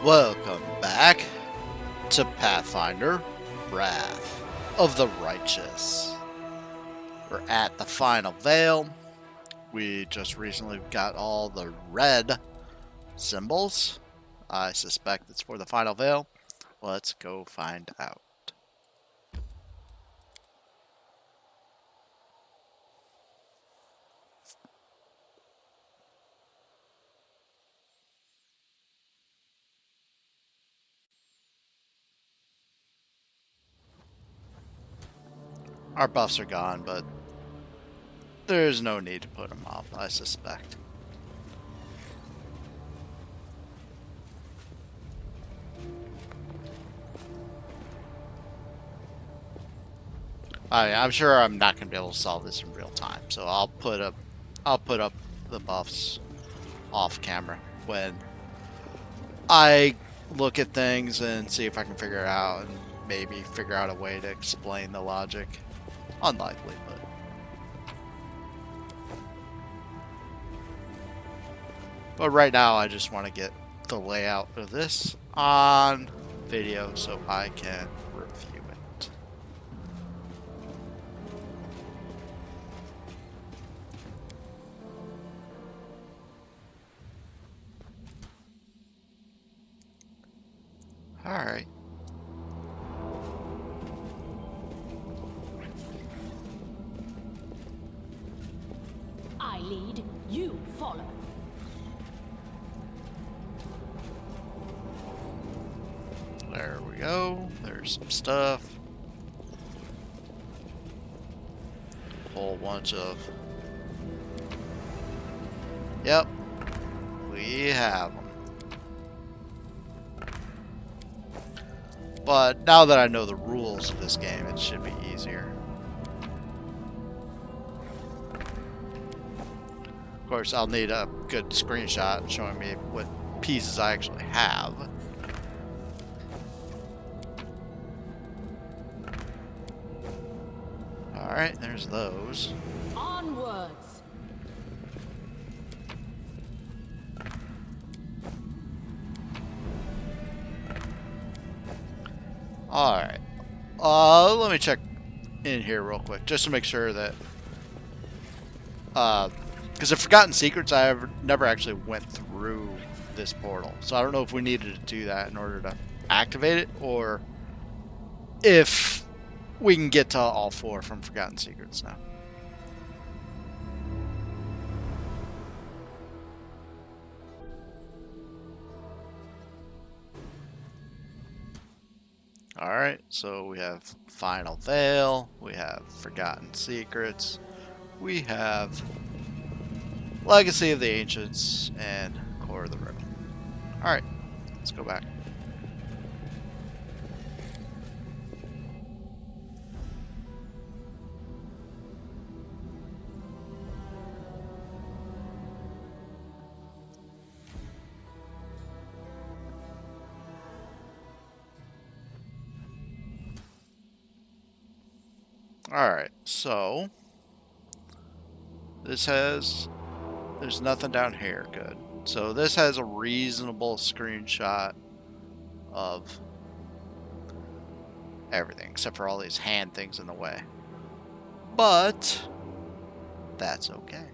Welcome back to Pathfinder, Wrath of the Righteous. We're at the final veil. We just recently got all the red symbols. I suspect it's for the final veil. Let's go find out. Our buffs are gone, but there's no need to put them off, I suspect. I'm sure I'm not going to be able to solve this in real time, so I'll put up the buffs off camera when I look at things and see if I can figure it out and maybe figure out a way to explain the logic. Unlikely, but right now I just want to get the layout of this on video so I can review it. Alright. I lead, you follow. There we go. There's some stuff. A whole bunch of... Yep. We have them. But now that I know the rules of this game, it should be easier. Of course, I'll need a good screenshot showing me what pieces I actually have. Alright, there's those. Onwards. Alright. Let me check in here real quick, just to make sure that... because the Forgotten Secrets, I never actually went through this portal. So I don't know if we needed to do that in order to activate it, or if we can get to all four from Forgotten Secrets now. Alright, so we have Final Veil, we have Forgotten Secrets, we have Legacy of the Ancients, and Core of the Riddle. Alright, let's go back. Alright, so this has... There's nothing down here. Good. So this has a reasonable screenshot of everything, except for all these hand things in the way. But that's okay.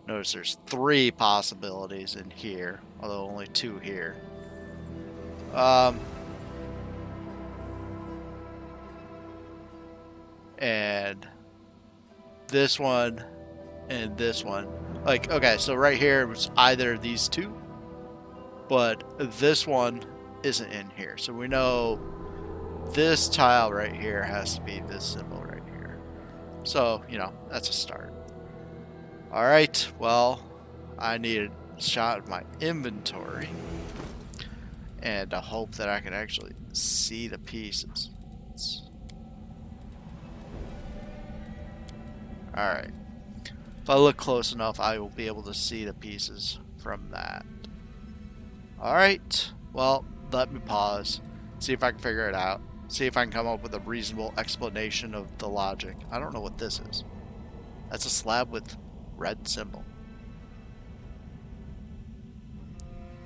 Notice there's 3 possibilities in here, although only 2 here. And this one and this one. Like, okay, so right here it was either these 2, but this one isn't in here. So we know this tile right here has to be this symbol right here. So, you know, that's a start. Alright, well, I need a shot of my inventory and I hope that I can actually see the pieces. Alright. If I look close enough, I will be able to see the pieces from that. Alright, well, let me pause, see if I can figure it out, see if I can come up with a reasonable explanation of the logic. I don't know what this is. That's a slab with red symbol.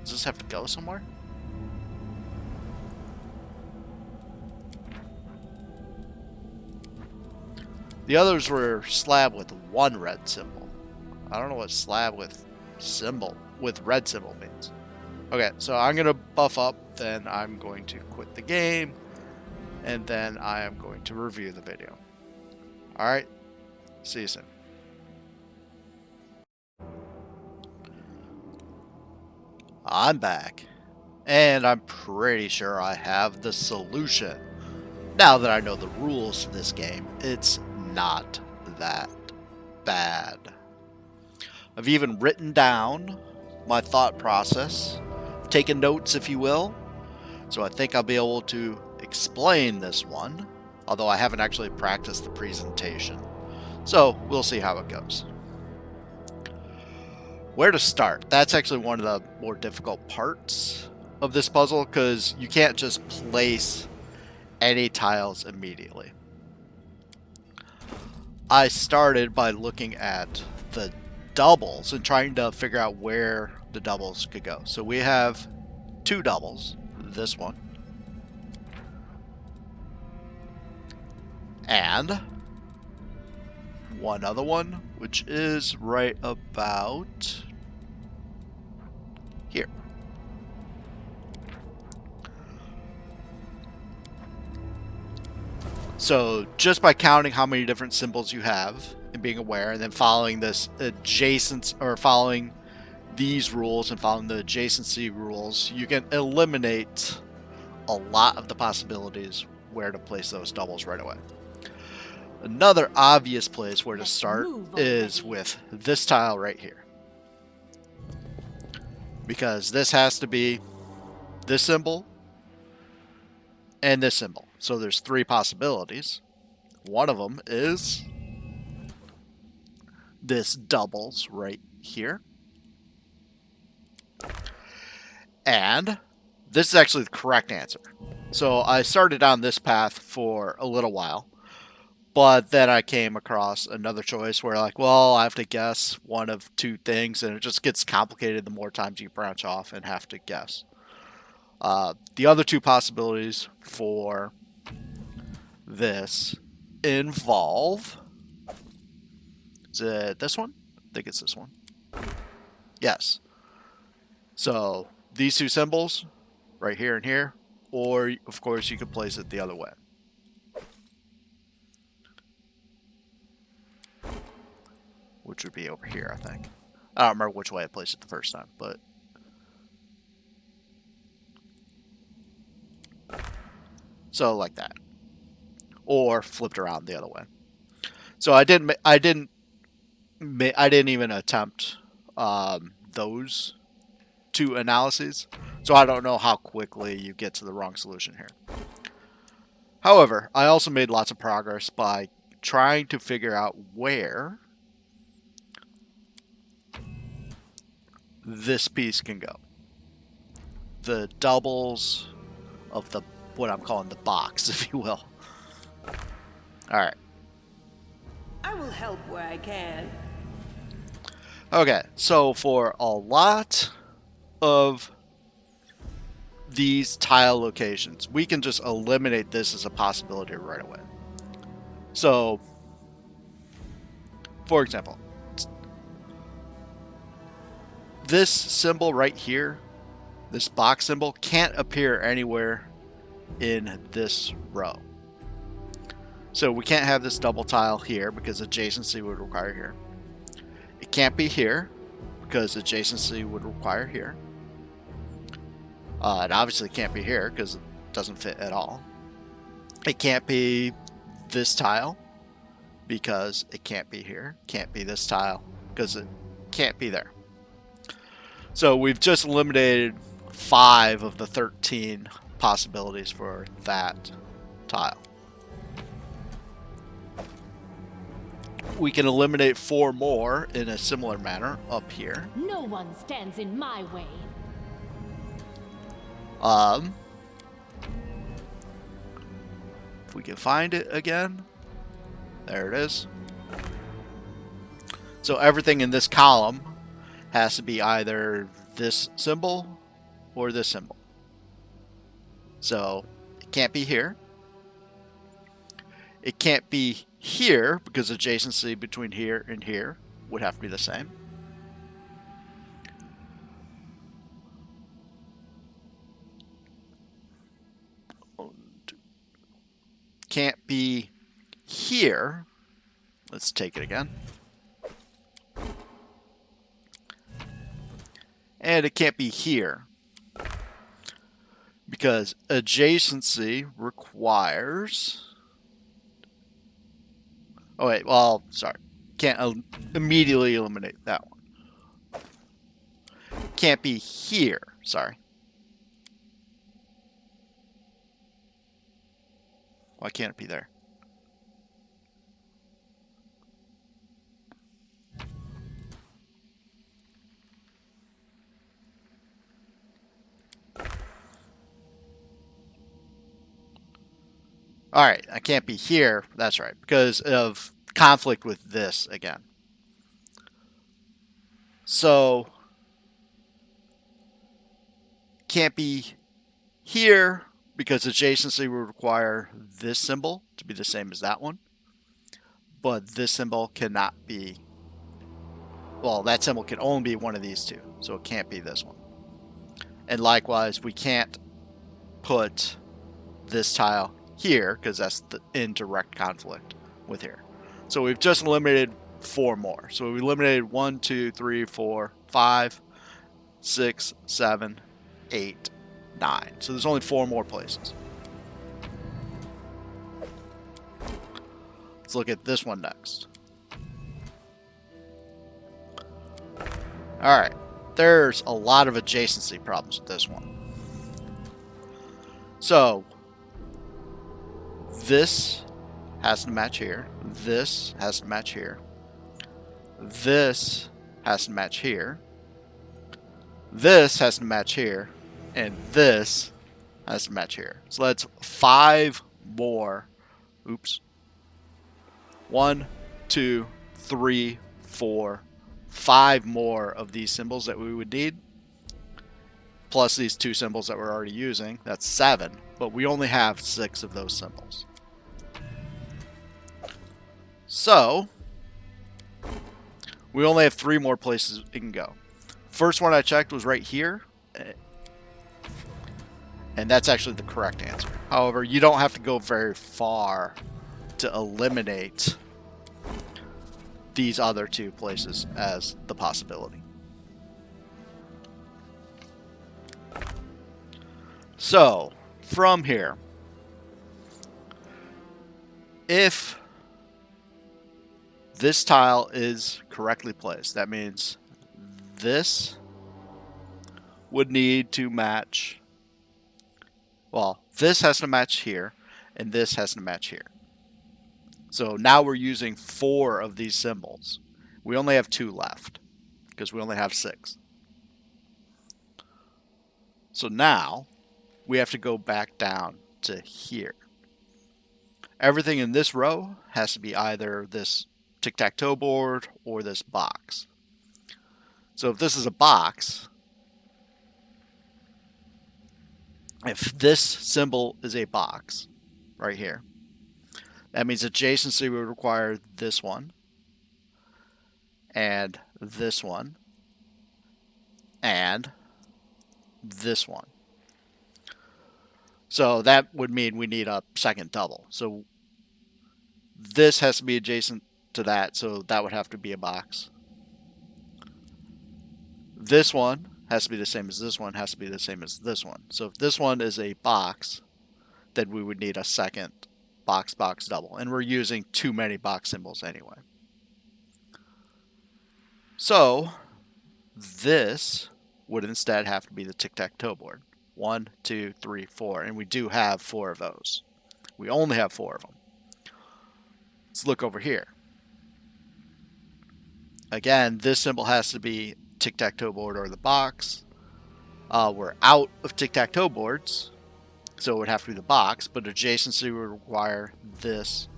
Does this have to go somewhere? The others were slab with one red symbol. I don't know what slab with red symbol means. Okay, so I'm gonna buff up, then I'm going to quit the game, and then I am going to review the video. Alright, see you soon. I'm back, and I'm pretty sure I have the solution. Now that I know the rules to this game, it's not that bad. I've even written down my thought process, taken notes if you will, so I think I'll be able to explain this one, although I haven't actually practiced the presentation. So we'll see how it goes. Where to start? That's actually one of the more difficult parts of this puzzle, because you can't just place any tiles immediately. I started by looking at the doubles and trying to figure out where the doubles could go. So we have two doubles, this one, and one other one, which is right about here. So just by counting how many different symbols you have and being aware, and then following this adjacent, or following these rules and following the adjacency rules, you can eliminate a lot of the possibilities where to place those doubles right away. Another obvious place where to start is with this tile right here, because this has to be this symbol and this symbol. So there's three possibilities. One of them is this doubles right here. And this is actually the correct answer. So I started on this path for a little while, but then I came across another choice where, like, well, I have to guess one of two things, and it just gets complicated the more times you branch off and have to guess. The other two possibilities for this involve, is it this one? I think it's this one. Yes. So these two symbols right here and here, or of course you could place it the other way. Which would be over here, I think. I don't remember which way I placed it the first time, but so like that. Or flipped around the other way. So I didn't even attempt those two analyses. So I don't know how quickly you get to the wrong solution here. However, I also made lots of progress by trying to figure out where this piece can go. The doubles of the, what I'm calling the box, if you will. Alright. I will help where I can. Okay, so for a lot of these tile locations, we can just eliminate this as a possibility right away. So, for example, this symbol right here, this box symbol, can't appear anywhere in this row. So we can't have this double tile here because adjacency would require here. It can't be here because adjacency would require here. It obviously can't be here because it doesn't fit at all. It can't be this tile because it can't be here. Can't be this tile because it can't be there. So we've just eliminated 5 of the 13 possibilities for that tile. We can eliminate 4 more in a similar manner up here. No one stands in my way. If we can find it again. There it is. So everything in this column has to be either this symbol or this symbol. So it can't be here. It can't be here because adjacency between here and here would have to be the same. Can't be here. Let's take it again. And it can't be here because adjacency requires... Oh wait, well, sorry. Can't immediately eliminate that one. Can't be here, sorry. Why can't it be there? Alright, I can't be here. That's right. Because of conflict with this again. So, can't be here because adjacency would require this symbol to be the same as that one. But this symbol cannot be... Well, that symbol can only be one of these two. So it can't be this one. And likewise, we can't put this tile here because that's in direct conflict with here. So we've just eliminated 4 more. So we eliminated 1, 2, 3, 4, 5, 6, 7, 8, 9. So there's only 4 more places. Let's look at this one next. Alright, there's a lot of adjacency problems with this one. So, this has to match here. This has to match here. This has to match here. This has to match here. And this has to match here. So that's 5 more. Oops. 1, 2, 3, 4, 5 more of these symbols that we would need. Plus these 2 symbols that we're already using. That's 7. But we only have 6 of those symbols. So, we only have 3 more places it can go. First one I checked was right here. And that's actually the correct answer. However, you don't have to go very far to eliminate these other 2 places as the possibility. So, from here, if this tile is correctly placed, that means this would need to match, well, this has to match here, and this has to match here. So now we're using 4 of these symbols. We only have 2 left, because we only have 6. So now, we have to go back down to here. Everything in this row has to be either this tic-tac-toe board or this box. So if this is a box, if this symbol is a box, right here, that means adjacency would require this one, and this one, and this one. So that would mean we need a second double. So this has to be adjacent to that, so that would have to be a box. This one has to be the same as this one, has to be the same as this one. So if this one is a box, then we would need a second box, box, double. And we're using too many box symbols anyway. So this would instead have to be the tic-tac-toe board. 1, 2, 3, 4. And we do have 4 of those. We only have 4 of them. Let's look over here. Again, this symbol has to be tic-tac-toe board or the box. We're out of tic-tac-toe boards, so it would have to be the box, but adjacency would require this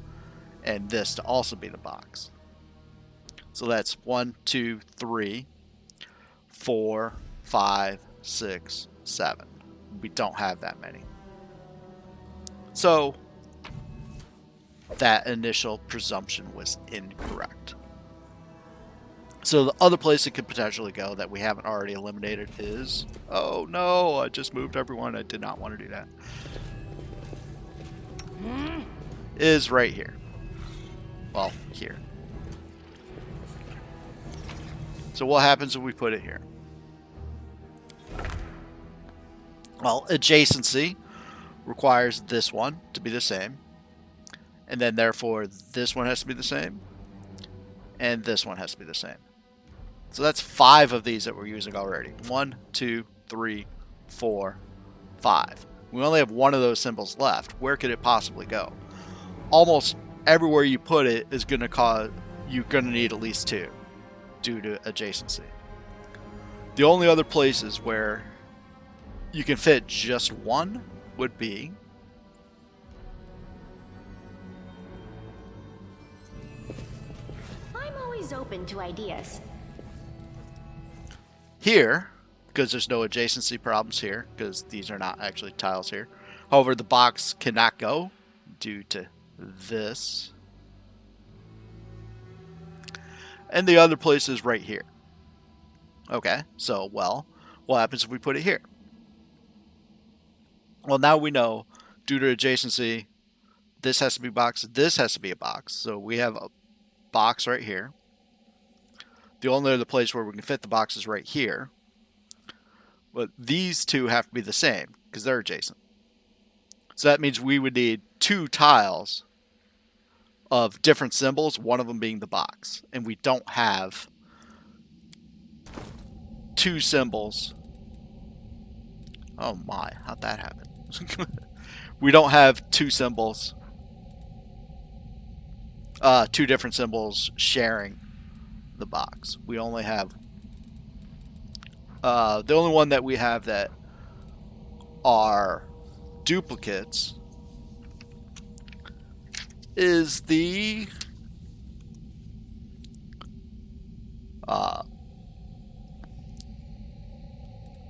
and this to also be the box. So that's 1, 2, 3, 4, 5, 6, 7. We don't have that many. So that initial presumption was incorrect. So the other place it could potentially go that we haven't already eliminated is... Oh no, I just moved everyone. I did not want to do that. Is right here. Well, here. So what happens if we put it here? Well, adjacency requires this one to be the same. And then therefore this one has to be the same. And this one has to be the same. So that's 5 of these that we're using already. 1, 2, 3, 4, 5. We only have one of those symbols left. Where could it possibly go? Almost everywhere you put it is going to cause you're going to need at least 2 due to adjacency. The only other places where you can fit just 1 would be I'm always open to ideas. here, because there's no adjacency problems here, because these are not actually tiles here. However, the box cannot go due to this. And the other place is right here. Okay, so, well, what happens if we put it here? Well, now we know, due to adjacency, this has to be a box, this has to be a box. So we have a box right here. The only other place where we can fit the box is right here. But these two have to be the same, because they're adjacent. So that means we would need 2 tiles of different symbols, one of them being the box. And we don't have 2 symbols. Oh my, how'd that happen? We don't have 2 symbols. 2 different symbols sharing the box. We only have... the only one that we have that are duplicates is the...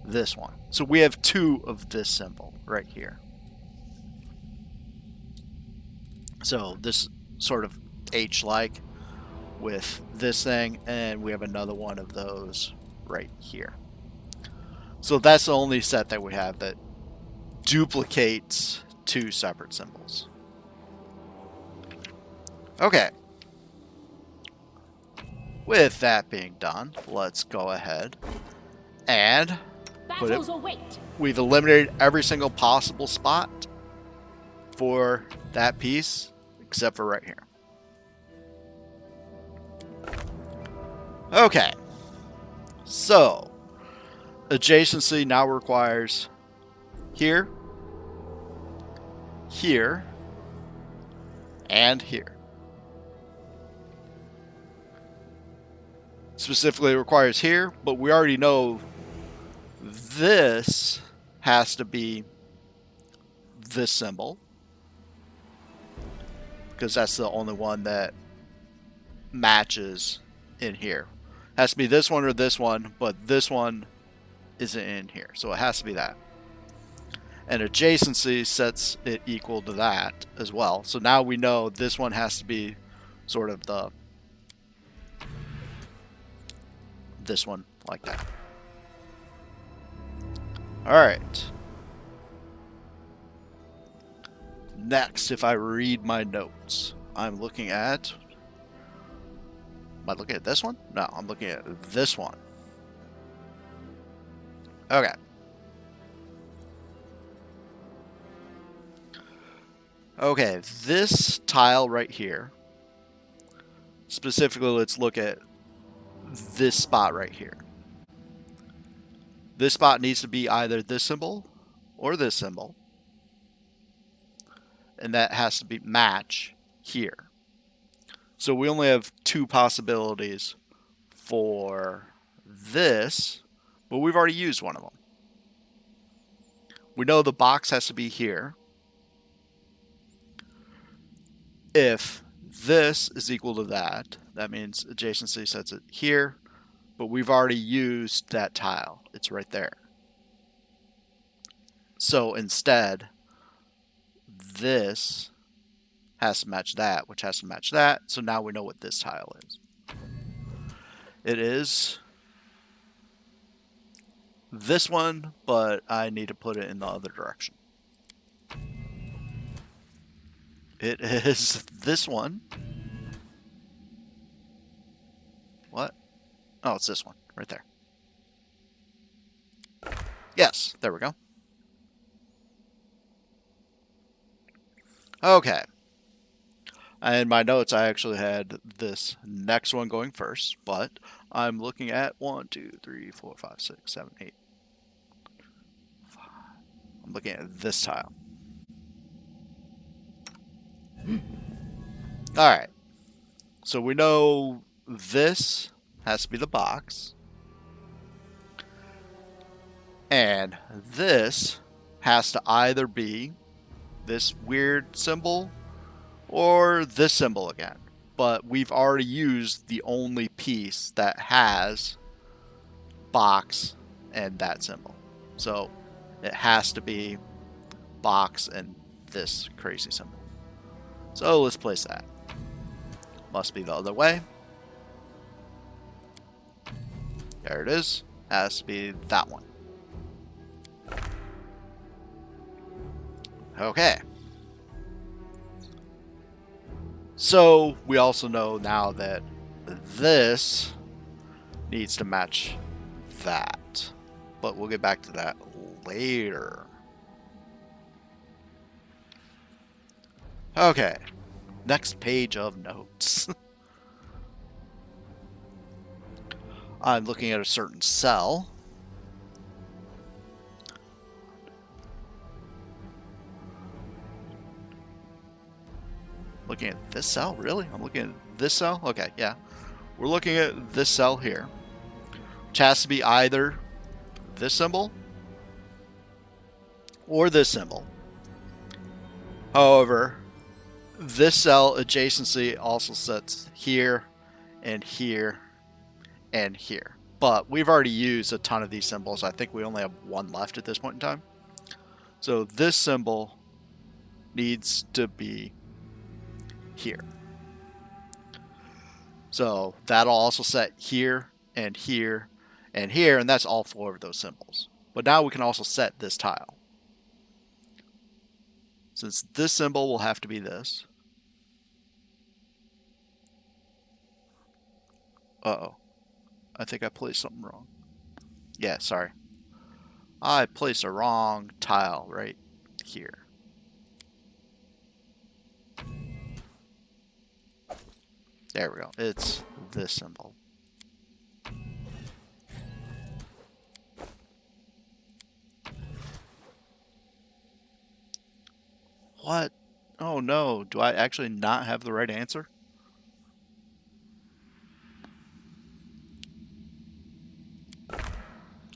this one. So we have 2 of this symbol right here. So this sort of H-like with this thing, and we have another one of those right here. So that's the only set that we have that duplicates 2 separate symbols. Okay. With that being done, let's go ahead and put it. Battles await. We've eliminated every single possible spot for that piece, except for right here. Okay. So, adjacency now requires here, here, and here. Specifically, it requires here, but we already know this has to be this symbol, because that's the only one that matches in here. It has to be this one or this one, but this one isn't in here, so it has to be that. And adjacency sets it equal to that as well. So now we know this one has to be sort of this one like that. Alright. Next, if I read my notes, I'm looking at... Am I looking at this one? No, I'm looking at this one. Okay. Okay, this tile right here. Specifically, let's look at this spot right here. This spot needs to be either this symbol or this symbol. And that has to be match here. So we only have 2 possibilities for this, but we've already used one of them. We know the box has to be here. If this is equal to that, that means adjacency sets it here, but we've already used that tile. It's right there. So instead, this has to match that, which has to match that. So now we know what this tile is. It is this one, but I need to put it in the other direction. It is this one. What? Oh, it's this one right there. Yes, there we go. Okay. In my notes, I actually had this next one going first, but I'm looking at 1, 2, 3, 4, 5, 6, 7, 8. I'm looking at this tile. Alright. So we know this has to be the box. And this has to either be this weird symbol or this symbol again. But we've already used the only piece that has box and that symbol. So it has to be box and this crazy symbol. So let's place that. Must be the other way. There it is. Has to be that one. Okay. So we also know now that this needs to match that. But we'll get back to that later. Okay. Next page of notes. I'm looking at a certain cell. Looking at this cell? Really? I'm looking at this cell? Okay, yeah. We're looking at this cell here, which has to be either this symbol or this symbol. However, this cell adjacency also sits here and here and here. But we've already used a ton of these symbols. I think we only have one left at this point in time. So this symbol needs to be here. So that'll also set here and here and here, and that's all 4 of those symbols. But now we can also set this tile. Since this symbol will have to be this. Uh-oh. I think I placed something wrong. Yeah, sorry. I placed a wrong tile right here. There we go. It's this symbol. What? Oh no. Do I actually not have the right answer?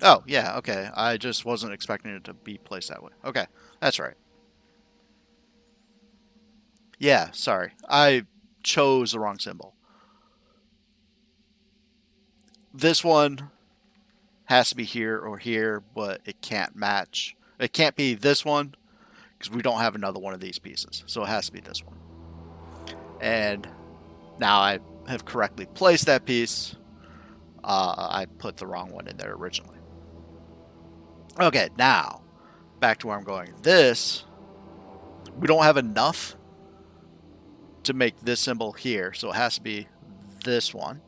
Oh, yeah, okay. I just wasn't expecting it to be placed that way. Okay, that's right. Yeah, sorry. I chose the wrong symbol. This one has to be here or here, but it can't match. It can't be this one because we don't have another one of these pieces. So it has to be this one. And now I have correctly placed that piece. I put the wrong one in there originally. Okay, now back to where I'm going. This, we don't have enough to make this symbol here, so it has to be this one.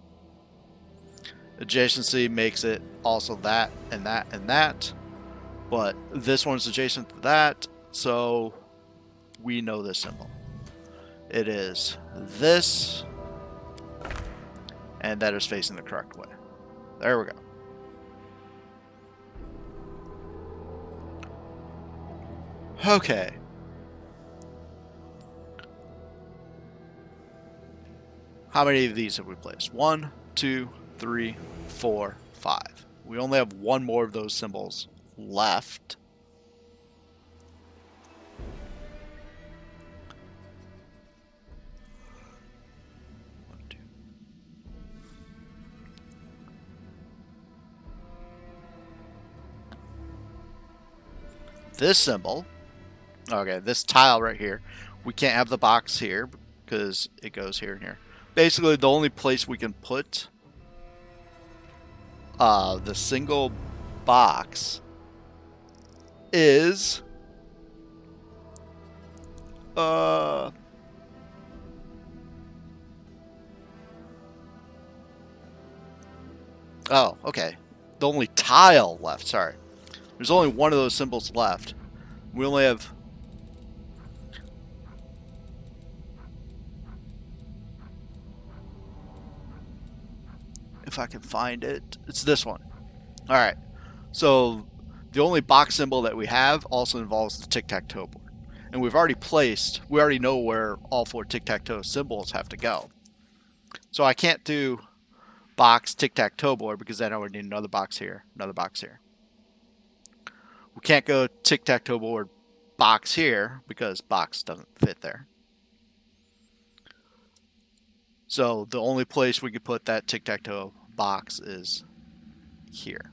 Adjacency makes it also that and that and that, but this one's adjacent to that, so we know this symbol. It is this, and that is facing the correct way. There we go. Okay. How many of these have we placed? 1, 2, 3, 4, 5. We only have one more of those symbols left. this symbol, okay, this tile right here, we can't have the box here because it goes here and here. Basically, the only place we can put the single box is oh, okay. The only tile left, sorry. There's only one of those symbols left. We only have... If I can find it, it's this one. Alright, so the only box symbol that we have also involves the tic-tac-toe board. And we already know where all 4 tic-tac-toe symbols have to go. So I can't do box tic-tac-toe board because then I would need another box here, another box here. We can't go tic-tac-toe board box here because box doesn't fit there. So the only place we could put that tic-tac-toe box is here.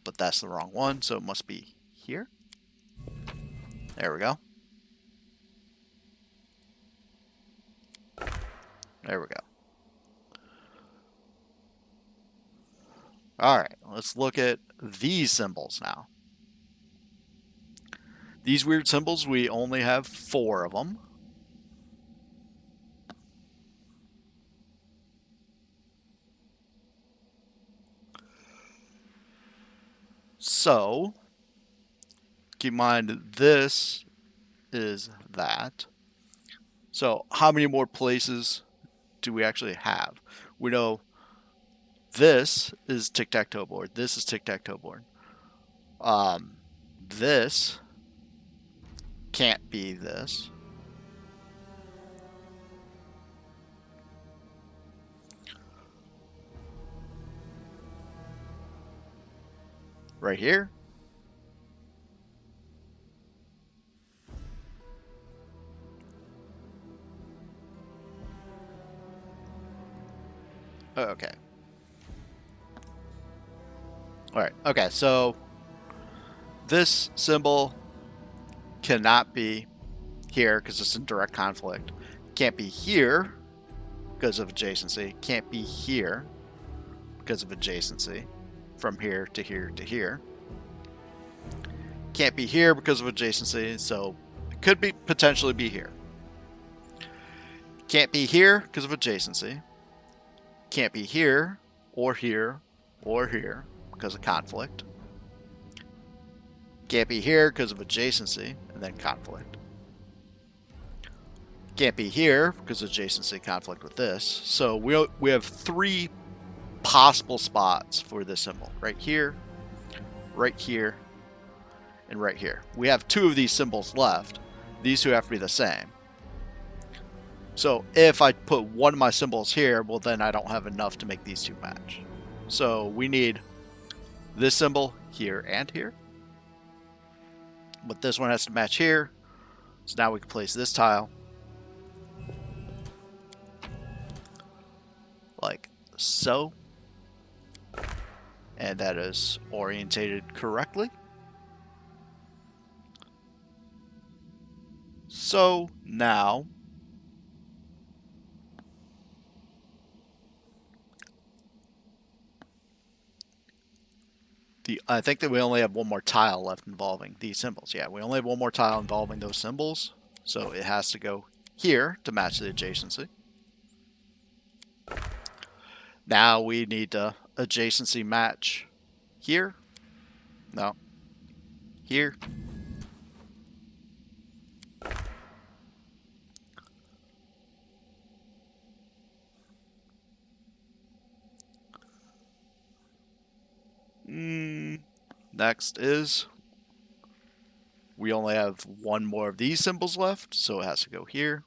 But that's the wrong one, so it must be here. There we go. There we go. Alright, let's look at these symbols now. These weird symbols, we only have 4 of them. So, keep in mind this is that. So, how many more places do we actually have? We know this is tic-tac-toe board. This is tic-tac-toe board. This can't be this. Right here. Okay. Alright, okay, so this symbol cannot be here because it's in direct conflict. Can't be here because of adjacency. Can't be here because of adjacency. From here to here to here. Can't be here because of adjacency, so it could be potentially be here. Can't be here because of adjacency. Can't be here or here or here because of conflict. Can't be here because of adjacency and then conflict. Can't be here because of adjacency conflict with this. So we have 3 possible spots for this symbol. Right here, and right here. We have 2 of these symbols left. These 2 have to be the same. So if I put one of my symbols here, well then I don't have enough to make these 2 match. So we need this symbol here and here. But this one has to match here. So now we can place this tile. Like so. And that is orientated correctly. So now I think that we only have one more tile left involving these symbols. Yeah, we only have one more tile involving those symbols. So it has to go here to match the adjacency. Now we need to adjacency match here. No. Here. Next is we only have one more of these symbols left, so it has to go here.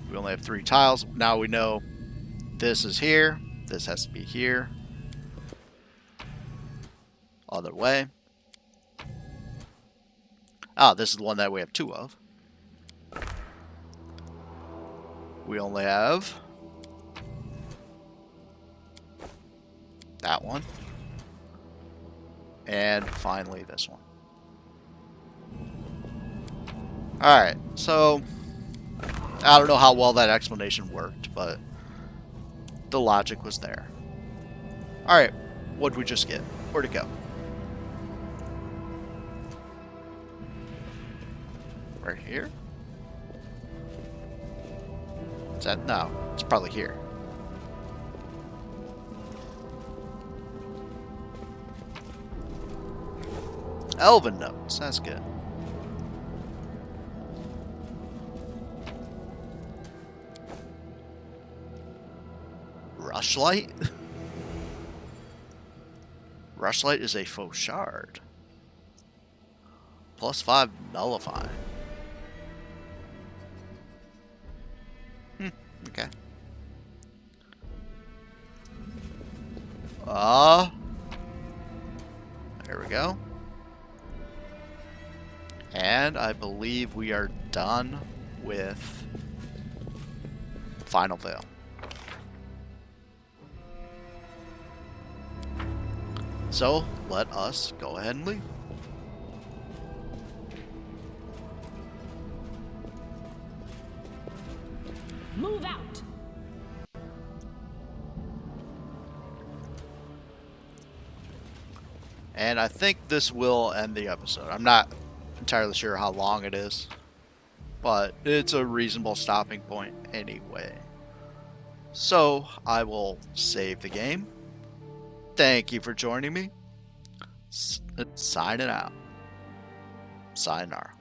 We only have 3 tiles. Now we know this is here. This has to be here. Other way. Ah, this is the one that we have 2 of. We only have that one. And finally this one. Alright, so I don't know how well that explanation worked, but the logic was there. Alright, what'd we just get? Where'd it go? Right here? Is that? No, it's probably here. Elven notes, that's good. Rushlight? Rushlight is a faux shard. +5 nullify. Okay. There we go. And I believe we are done with Final Veil. So, let us go ahead and leave. Move out. And I think this will end the episode. I'm not entirely sure how long it is, but it's a reasonable stopping point anyway. So, I will save the game. Thank you for joining me. Signing out. Sayonara.